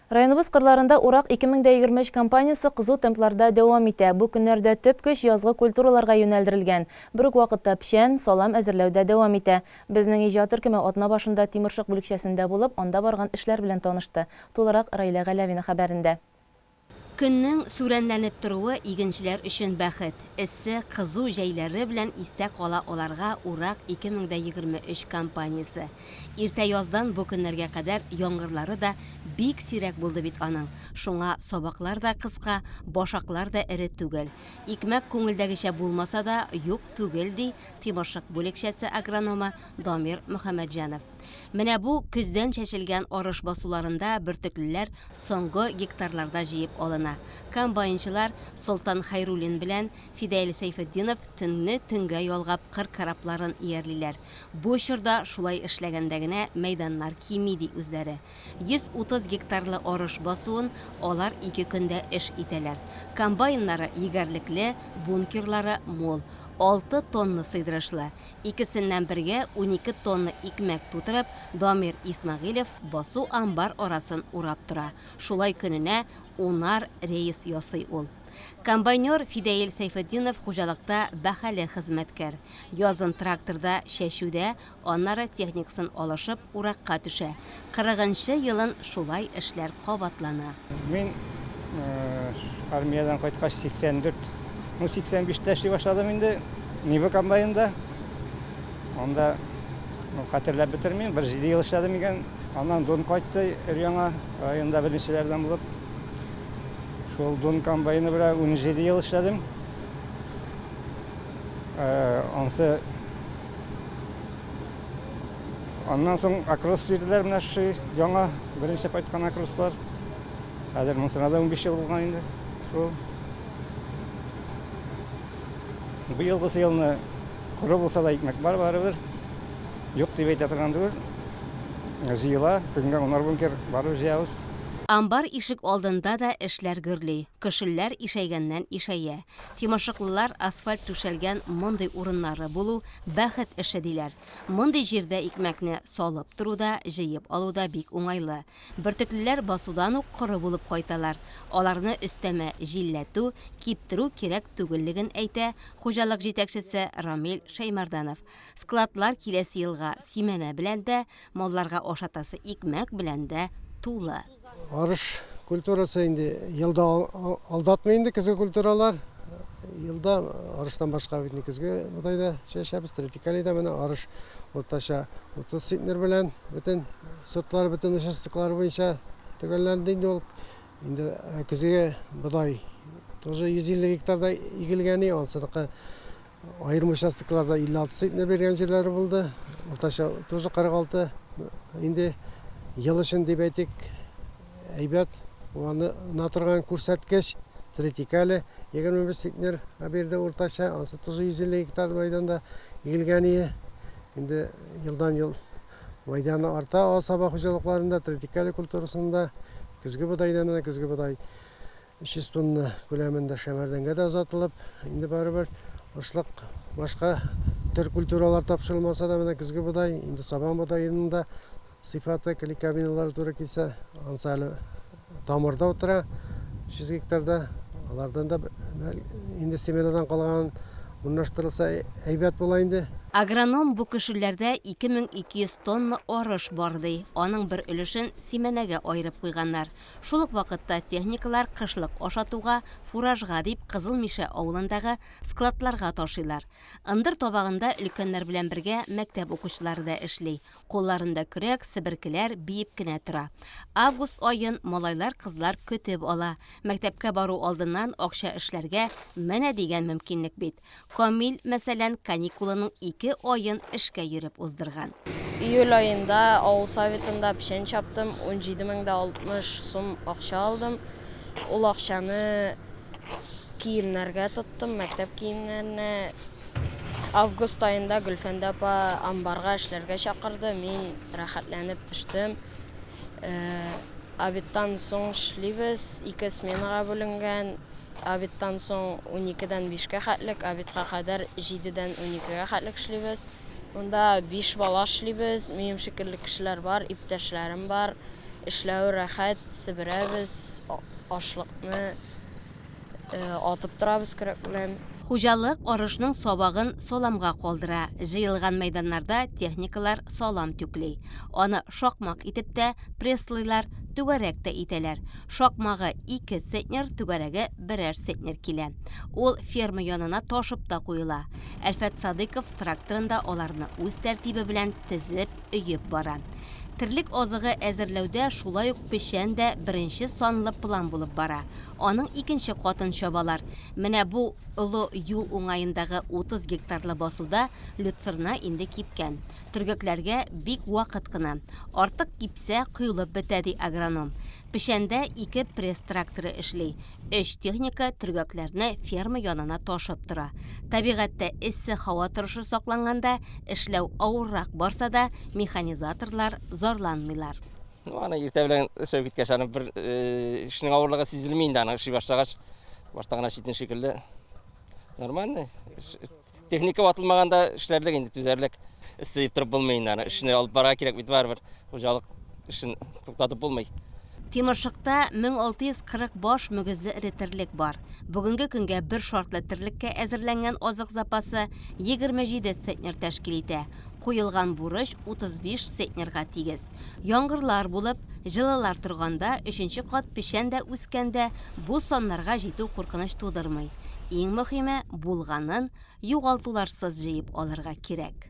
Районыбыз кырларында Урак 2023 кампаниясы кызу темпларда дәвам итә. Бу көннәрдә төп көч язгы культураларга юнәлдерелгән. Бер үк вакытта печән, салам әзерләүдә дәвам итә. Безнең иҗат төркеме атна башында Тимершык бүлекчәсендә булып, анда барган эшләр белән танышты. Тулырак Раилә Галәвина хәбәрендә. Көннең сүрәнләнеп торуы игенчеләр өчен бәхет. Эссе кызу җәйләре белән истә кала аларга Урак 2023 кампаниясы. Иртә яздан бу көннәргә кадәр яңгырлары да бик сирәк булды бит аның. Шуңа сабаклар да кыска, башаклар да эре түгел. Икмәк күңелдәгечә булмаса да юк түгел ди Тимершык бүлекчәсе агрономы Дамир Мөхәммәтҗанов. Менә бу көздән чәчелгән арыш басуларында бөртеклеләр соңгы гектарларда җыеп алына. Комбайнчылар Солтан Хайруллин белән Фидаил Сәйфетдинов төнне төнгә ялгап кыр карапларын иярлиләр. Бу чорда шулай эшләгәндә генә мәйданнар кими ди үзләре. 130 гектарлы арыш басуын алар 2 көндә эш итәләр. Комбайннары егәрлекле, бункерлары мул. 6 тонна сыйдырышлы. Икесеннән бергә 12 тонна икмәк тутырып, Дамир Исмәгыйлев басу амбар арасын урап тора. Шулай көненә 10 рейс ясый ул. Комбайнер Фидаил Сәйфетдинов хуҗалыкта бәһале хезмәткәр. Язын тракторда чәчүдә, аннары техникасын алышып уракка төшә. 40-нчы елын шулай эшләр кабатлана. Мин армиядан кайткач 85-тә эшли башладым инде. Нива комбайнда. Анда хәтерләп бетермим, 1 ел эшләдем икән. Аннан Дон кайтты, яңа районда беренчеләрдән булып. Шул Дон комбайны белән 17 ел эшләдем. Аннан соң акрос бирделәр, менә шу яңа беренче кайткан акрослар. Хәзер монысына да 15 ел булган инде. Шул бу елгы елны куры булса да икмәк бар барыбер. Юк дип әйтә торган түгел. Җыела, көнгә 10 бункер барып җыябыз. Амбар ишек алдында да эшләр гөрли. Кешеләр ишәйгәннән ишәя. Тимошыклылар асфальт түшәлгән мондый урыннары булу бәхет эше диләр. Мондый җирдә икмәкне салып туруда, җыеп алуда бик уңайлы. Бөртеклеләр басудан ук коры булып кайталар. Аларны өстәмә җилләтү, киптерү кирәк түгеллеген әйтә хуҗалык җитәкчесе Рамил Шәймәрданов. Складлар киләсе елга симәнә белән дә, малларга ашатасы икмәк белән дә тулы. Арыш культурасы инде елда алдатмайды көзге культуралар. Елда арыштан башка бит көзге будайда чәчәбез, третикалида менә арыш уртача 30 центнер белән бөтен сортлар, бөтен участоклар буенча төгәлләнде инде ул. Инде көзгә будай тоже 150 гектарда игелгәне, ансыдыкы айрым участокларда 56 центнер бергән җирләре булды. Уртача тоже 46. Инде ел өчен дип әйтик, әйбәт, оны натырган күрсәткеч, третикале 25 центнер берде уртача, ансы тоже 150 гектар майданда игелгәне. Инде елдан ел майданы арта, саба хуҗалыкларында, третикале культурасында көзге будайдан көзге будай 300 тонна күләмендә Шәмәрдәнгә дә озатылып, инде барыбер ашлык башка төр культуралар тапшырылмаса да менә көзге будай, инде сабан будайының да сыйфаты кликабиналар туры килсә, ансалы тамырда утыра 100 гектарда, алардан да инде семенадан калган урнаштырылса әйбәт була инде. Агроном бу кешеләрдә 2200 тонна арыш бар ди. Аның бер өлешен симәнәгә айырып куйганнар. Шул ук вакытта техникалар кышлык ашатуга, фуражга дип Кызылмиша авылындагы складларга ташыйлар. Ындыр табагында өлкәннәр белән бергә мәктәп укучылары да эшли. Кулларында көрәк, себеркеләр биеп кенә тора. Август аен малайлар, кызлар көтеп ала. Мәктәпкә бару алдыннан акча эшләргә менә дигән мөмкинлек бит. Камил, мәсәлән, каникулының 2 айын эшкә йөреп уздырган. Июль айында авыл советында печән чаптым, 17,60 сум акча алдым. Ул акчаны киемнәргә тоттым, мәктәп киемнәренә. Август айында Гөлфәндә апа амбарга эшләргә чакырды, мин рәхәтләнеп төштем. Обедтан соң эшлибез, 2 сменага бүленгән. Обедтан соң 12-дән 5-кә хәтлек, обедка кадәр 7-дән 12-гә хәтлек эшлибез. Монда 5 бала эшлибез, минем шикелле кешеләр бар, иптәшләрем бар. эшләү рәхәт, себерәбез, ашлыкны атып торабыз көрәк белән. Хужалык арышның сабагын соламга калдыра. Җыелган мәйданнарда техникалар салам түкли. Аны шакмак итеп тә пресслыйлар, түгәрәк тә итәләр. Шакмагы 2 центнер, түгәрәге 1 центнер килә. Ул ферма янына ташып та куела. Әлфәт Садыйков тракторында аларны үз тәртибе белән тезеп, өйеп бара. Терлек азыгы әзерләүдә шулай ук пешән дә беренче санлы план булып бара. Аның икенче катын чабалар. Менә бу олы юл уңаендагы 30 гектарлы басуда Люцерна инде кипкән. Төргәкләргә бик вакыт кына. Артык кипсә кыйлып бетә ди агроном. Пешәндә 2 пресс тракторы эшли. 3 техника төргәкләрне ферма янына ташып тора. Табигатьтә эссе һава торышы сакланганда эшләү авыррак барса да механизаторлар зарланмыйлар. Аны иртә белән эшләп киткәч, аны бер эшнең авырлыгы сизелми инде, аны эшли башлагач, баштагына шитен шикелле. Нормально. Техника ватылмаганда эшләрлек инде түзәрлек. Эссе торып булмый инде, аны эшне алып бара кирәк бит барыбер. Хуҗалык эшен туктатып булмый. Тимершыкта 1640 баш мөгезле эретерлек бар. Бүгенге көнгә бер шартлы терлеккә әзерләнгән азык запасы 27 центнер тәшкил итә. Куелган бурыч 35 центнерга тигез. Яңгырлар булып, җылылар торганда 3нче кат пешән дә үскәндә бу саннарга җитү куркыныч тудырмый. Иң мөһиме булганын югалтуларсыз җыеп алырга кирәк.